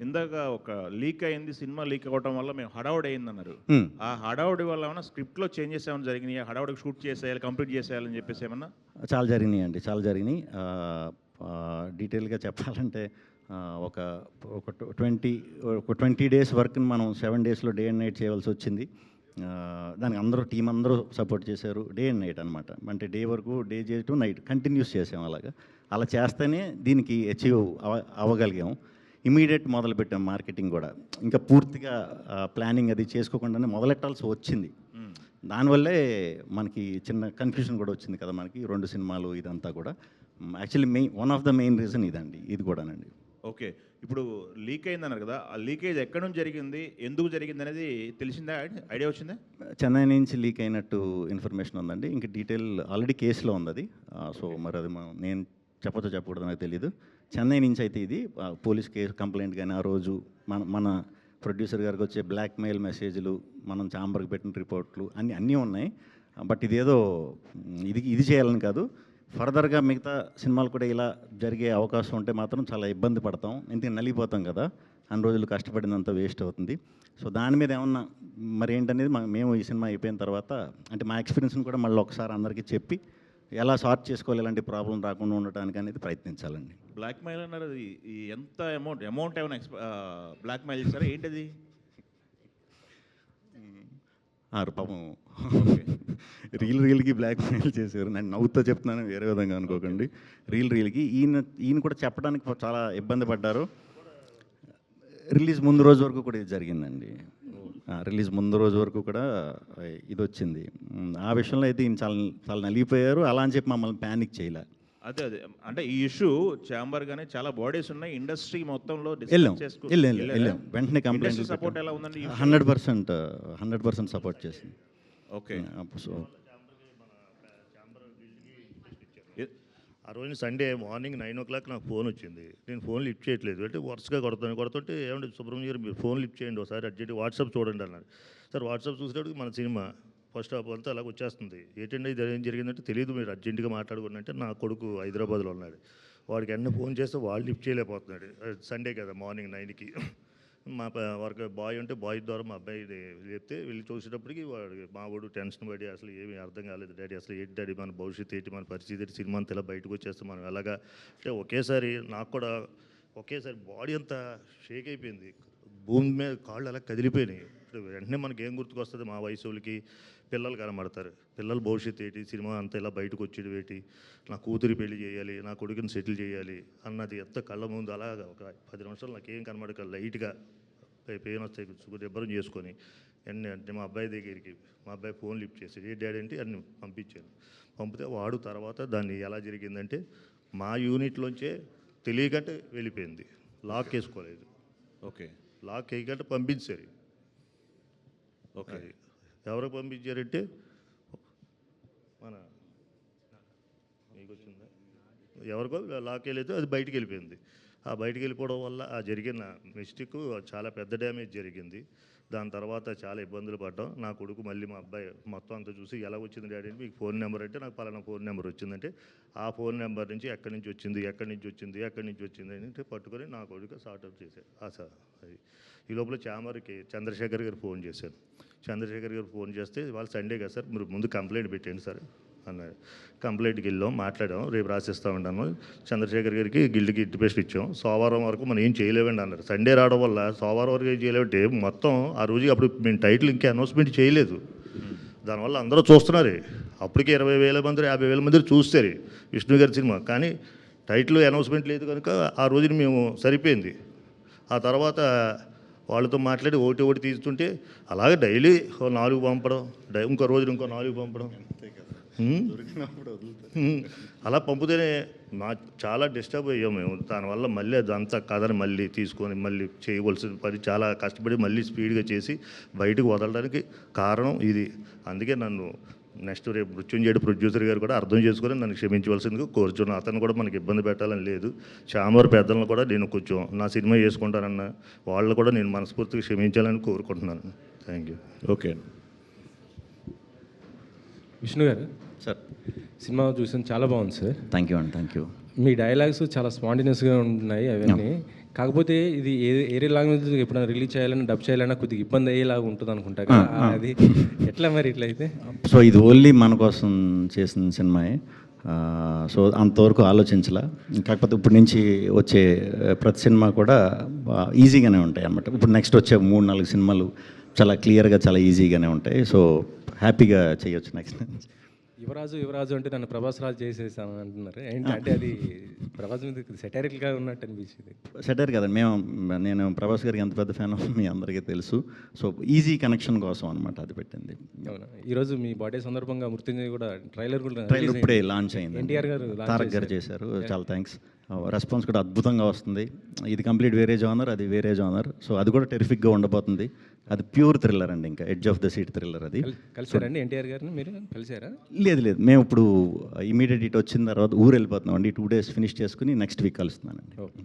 ఇందాక ఒక లీక్ అయింది, సినిమా లీక్ అవ్వడం వల్ల మేము హడావుడి అయిందన్నారు. ఆ హడావుడి వల్ల ఏమన్నా స్క్రిప్ట్లో చేంజెస్ ఏమైనా జరిగినాయి? హడావుడికి షూట్ చేసేయాలి, కంప్లీట్ చేసేయాలని చెప్పేసి ఏమన్నా? చాలా జరిగినాయండి, చాలా జరిగినాయి. డీటెయిల్గా చెప్పాలంటే ఒక ఒక 20 డేస్ వర్క్ని మనం 7 డేస్లో డే అండ్ నైట్ చేయవలసి వచ్చింది. దానికి టీం అందరూ సపోర్ట్ చేశారు. డే అండ్ నైట్ అనమాట. అంటే డే వరకు డే చేయటం, నైట్ కంటిన్యూస్ చేసాం. అలా చేస్తేనే దీనికి అచీవ్ అవ్వగలిగాం. ఇమీడియట్ మొదలుపెట్టాం మార్కెటింగ్ కూడా. ఇంకా పూర్తిగా ప్లానింగ్ అది చేసుకోకుండానే మొదలెట్టాల్సి వచ్చింది. దానివల్లే మనకి చిన్న కన్ఫ్యూజన్ కూడా వచ్చింది కదా మనకి, 2 సినిమాలు ఇదంతా కూడా. Actually one of the main reason ఇదండి, ఇది కూడానండి. ఓకే, ఇప్పుడు లీక్ అయిందన్నారు కదా, ఆ లీకేజ్ ఎక్కడి నుంచి జరిగింది, ఎందుకు జరిగింది అనేది తెలిసిందా? ఐడియా వచ్చిందా? చెన్నై నుంచి లీక్ అయినట్టు ఇన్ఫర్మేషన్ ఉందండి. ఇంక డీటెయిల్ ఆల్రెడీ కేసులో ఉంది అది. సో మరి అది నేను చెప్పకూడదు, నాకు తెలియదు. చెన్నై నుంచి అయితే ఇది పోలీస్ కేసు కంప్లైంట్ కానీ, ఆ రోజు మన ప్రొడ్యూసర్ గారికి వచ్చే బ్లాక్మెయిల్ మెసేజ్లు, మనం ఛాంబర్కి పెట్టిన రిపోర్ట్లు అన్నీ ఉన్నాయి. బట్ ఇదేదో ఇది చేయాలని కాదు, ఫర్దర్గా మిగతా సినిమాలు కూడా ఇలా జరిగే అవకాశం ఉంటే మాత్రం చాలా ఇబ్బంది పడతాం. ఎందుకంటే నలిగిపోతాం కదా, అన్ని రోజులు కష్టపడినంత వేస్ట్ అవుతుంది. సో దాని మీద ఏమన్నా మరి ఏంటనేది మేము ఈ సినిమా అయిపోయిన తర్వాత, అంటే మా ఎక్స్పీరియన్స్ని కూడా మళ్ళీ ఒకసారి అందరికీ చెప్పి ఎలా సార్ట్ చేసుకోవాలి, ఎలాంటి ప్రాబ్లం రాకుండా ఉండటానికి అనేది ప్రయత్నించాలండి. బ్లాక్మెయిల్ అన్నారు, ఈ ఎంత అమౌంట్ ఏమైనా బ్లాక్మెయిల్ చేస్తారా ఏంటిది? పాపం రీల్కి బ్లాక్మెయిల్ చేశారు. నేను నవ్వుతో చెప్తున్నాను, వేరే విధంగా అనుకోకండి. రీల్కి ఈయన కూడా చెప్పడానికి చాలా ఇబ్బంది పడ్డారు. రిలీజ్ ముందు రోజు వరకు కూడా ఇది జరిగిందండి. రిలీజ్ ముందు రోజు వరకు కూడా ఇది వచ్చింది. ఆ విషయంలో అయితే ఈయన చాలా నలిగిపోయారు. అలా అని చెప్పి మమ్మల్ని ప్యానిక్ చేయలే. అదే అంటే ఈ ఇష్యూ ఛాంబర్ గానే చాలా బాడీస్ ఉన్నాయి, ఇండస్ట్రీ మొత్తంలో వెళ్ళాం. వెంటనే కంప్లైంట్ సపోర్ట్ ఎలా ఉందండి? 100% సపోర్ట్ చేసింది. ఓకే. సో ఆ రోజు సండే మార్నింగ్ 9 o'clock నాకు ఫోన్ వచ్చింది. నేను ఫోన్ లిఫ్ట్ చేయట్లేదు. అంటే వరుసగా కొడుతుంటే ఏమంటే సుబ్రహ్మణ్యం గారు మీరు ఫోన్ లిఫ్ట్ చేయండి ఒకసారి అర్జెంట్, వాట్సాప్ చూడండి అన్నారు. సార్ వాట్సాప్ చూసేటప్పుడు మన సినిమా ఫస్ట్ హాఫ్ అంతా అలాగ వచ్చేస్తుంది. ఏంటంటే ఇది ఏం జరిగిందంటే తెలియదు, మీరు అర్జెంటుగా మాట్లాడుకుని అంటే నా కొడుకు హైదరాబాద్లో ఉన్నాడు. వాడికి అన్నీ ఫోన్ చేస్తే వాళ్ళు లిఫ్ట్ చేయలేకపోతున్నాడు. సండే కదా మార్నింగ్ 9కి. మా వర్క్ బాయ్ ఉంటే బాయ్ ద్వారా మా అబ్బాయి చెప్తే వెళ్ళి చూసేటప్పటికి వాడు మా వాడు టెన్షన్ పడి అసలు ఏమీ అర్థం కాలేదు. డాడీ అసలు ఏంటి డాడీ మన భవిష్యత్తు ఏంటి, మన పరిస్థితి ఏంటి, సినిమా అంతా ఇలా బయటకు వచ్చేస్తే మనం ఎలాగా అంటే ఒకేసారి నాకు కూడా ఒకేసారి బాడీ అంతా షేక్ అయిపోయింది. భూమి మీద కాళ్ళు అలా కదిలిపోయినాయి. వెంటనే మనకి ఏం గుర్తుకొస్తుంది, మా వయసు వాళ్ళకి పిల్లలు కనబడతారు. పిల్లల భవిష్యత్తు ఏంటి, సినిమా అంతా ఇలా బయటకు వచ్చేది ఏంటి, నా కూతురి పెళ్లి చేయాలి, నా కొడుకుని సెటిల్ చేయాలి అన్నది ఎంత కళ్ళ ముందు అలాగా ఒక 10 నిమిషాలు నాకేం కనబడక లైట్గా పెయిన్ వస్తాయి దెబ్బరం చేసుకొని అంటే మా అబ్బాయి దగ్గరికి మా అబ్బాయి ఫోన్ లిఫ్ట్ చేసి ఏ డాడీ అంటే అన్ని పంపించాను. పంపితే వాడు తర్వాత దాన్ని ఎలా జరిగిందంటే మా యూనిట్లోంచే తెలియకంటే వెళ్ళిపోయింది, లాక్ వేసుకోలేదు. ఓకే, లాక్ వేయకంటే పంపించారు. ఓకే, ఎవరికి పంపించారంటే మన మీకు వచ్చిందా ఎవరికో లాక్ వెళ్ళేది, అది బయటికి వెళ్ళిపోయింది. ఆ బయటికి వెళ్ళిపోవడం వల్ల ఆ జరిగిన మిస్టేక్ చాలా పెద్ద డ్యామేజ్ జరిగింది. దాని తర్వాత చాలా ఇబ్బందులు పడ్డాం. నా కొడుకు మళ్ళీ మా అబ్బాయి మొత్తం అంతా చూసి ఎలా వచ్చింది డాడీ అంటే మీకు ఫోన్ నెంబర్ అంటే నాకు పలానా ఫోన్ నెంబర్ వచ్చిందంటే ఆ ఫోన్ నెంబర్ నుంచి ఎక్కడి నుంచి వచ్చింది అంటే పట్టుకొని నా కొడుకు సార్ట్అవుట్ చేశారు. అది ఈ లోపల ఛాంబర్కి చంద్రశేఖర్ గారు ఫోన్ చేశాను. చంద్రశేఖర్ గారు ఫోన్ చేస్తే వాళ్ళు సండే కదా సార్ మీరు ముందు కంప్లైంట్ పెట్టండి సార్ అన్నారు. కంప్లైంట్కి వెళ్ళాం, మాట్లాడాం, రేపు రాసిస్తామంటాను. చంద్రశేఖర్ గారికి గిల్డ్కి ఇంటిమేషన్ ఇచ్చాం. సోమవారం వరకు మనం ఏం చేయలేవండి అన్నారు. సండే రావడం వల్ల సోమవారం వరకు ఏం చేయలేవంటే మొత్తం ఆ రోజు అప్పుడు మేము టైటిల్ ఇంకా అనౌన్స్మెంట్ చేయలేదు. దానివల్ల అందరూ చూస్తున్నారు. అప్పటికే 20,000 మంది 50,000 మంది చూస్తారు విష్ణు గారి సినిమా. కానీ టైటిల్ అనౌన్స్మెంట్ లేదు కనుక ఆ రోజున మేము సరిపోయింది. ఆ తర్వాత వాళ్ళతో మాట్లాడి ఒకటి తీస్తుంటే అలాగే డైలీ 4 పంపడం, ఇంకో రోజున ఇంకో 4 పంపడం, అలా పంపితేనే చాలా డిస్టర్బ్ అయ్యాం మేము. దానివల్ల మళ్ళీ అదంతా కథని మళ్ళీ తీసుకొని మళ్ళీ చేయవలసిన పని చాలా కష్టపడి మళ్ళీ స్పీడ్గా చేసి బయటకు వదలడానికి కారణం ఇది. అందుకే నన్ను నెక్స్ట్ రేపు మృత్యుంజయుడు ప్రొడ్యూసర్ గారు కూడా అర్థం చేసుకొని నన్ను క్షమించవలసిందిగా కోరుచున్నాను. అతను కూడా మనకి ఇబ్బంది పెట్టాలని లేదు. ఛాంబర్ పెద్దలను కూడా నేను కొంచెం నా సినిమా చేసుకుంటానన్న వాళ్ళు కూడా నేను మనస్ఫూర్తిగా క్షమించాలని కోరుకుంటున్నాను. Thank you. ఓకే విష్ణు గారు సార్, సినిమా చూసాను, చాలా బాగుంది sir. Thank you. Me dialogues చాలా స్పాంటినియస్గా ఉన్నాయి అవన్నీ. కాకపోతే ఇది ఏరే లాంగ్వేజ్ ఎప్పుడైనా రిలీజ్ చేయాలన్నా డబ్ చేయాలన్నా కొద్దిగా ఇబ్బంది అయ్యేలాగా ఉంటుంది అనుకుంటా కదా. అది ఎట్లా మరి ఇట్లా అయితే? సో ఇది ఓన్లీ మన కోసం చేసిన సినిమాయే. సో అంతవరకు ఆలోచించలా. కాకపోతే ఇప్పుడు నుంచి వచ్చే ప్రతి సినిమా కూడా ఈజీగానే ఉంటాయి అన్నమాట. ఇప్పుడు నెక్స్ట్ వచ్చే 3-4 సినిమాలు చాలా క్లియర్గా చాలా ఈజీగానే ఉంటాయి. సో హ్యాపీగా చేయొచ్చు నెక్స్ట్. యువరాజు అంటే నన్ను ప్రభాస్ రాజు చేసేసాను అంటున్నారు ఏంటి? అంటే అది ప్రభాస్ మీద సెటైరికల్గా ఉన్నట్టు అనిపించింది. సెటర్ కదండి, నేను ప్రభాస్ గారికి ఎంత పెద్ద ఫ్యాన్ మీ అందరికీ తెలుసు. సో ఈజీ కనెక్షన్ కోసం అనమాట అది పెట్టింది. అవునా? ఈరోజు మీ బర్త్డే సందర్భంగా మృత్యుంజయ్ కూడా ట్రైలర్ కూడా ట్రైలర్ ఇప్పుడే లాంచ్ అయింది. ఎన్టీఆర్ గారు తారక్ గారు చేశారు. చాలా థ్యాంక్స్. రెస్పాన్స్ కూడా అద్భుతంగా వస్తుంది. ఇది కంప్లీట్ వేరే జానర్, అది వేరే జానర్. సో అది కూడా టెరిఫిక్గా ఉండబోతుంది. అది ప్యూర్ థ్రిల్లర్ అండి, ఇంకా edge of the seat thriller. అది కలిసారండి ఎన్టీఆర్ గారిని? మీరు కలిసారా? లేదు, మేము ఇప్పుడు ఇమీడియట్ ఇటు వచ్చిన తర్వాత ఊరు వెళ్ళిపోతున్నాం అండి. 2 days ఫినిష్ చేసుకుని నెక్స్ట్ వీక్ కలుస్తున్నానండి. ఓకే.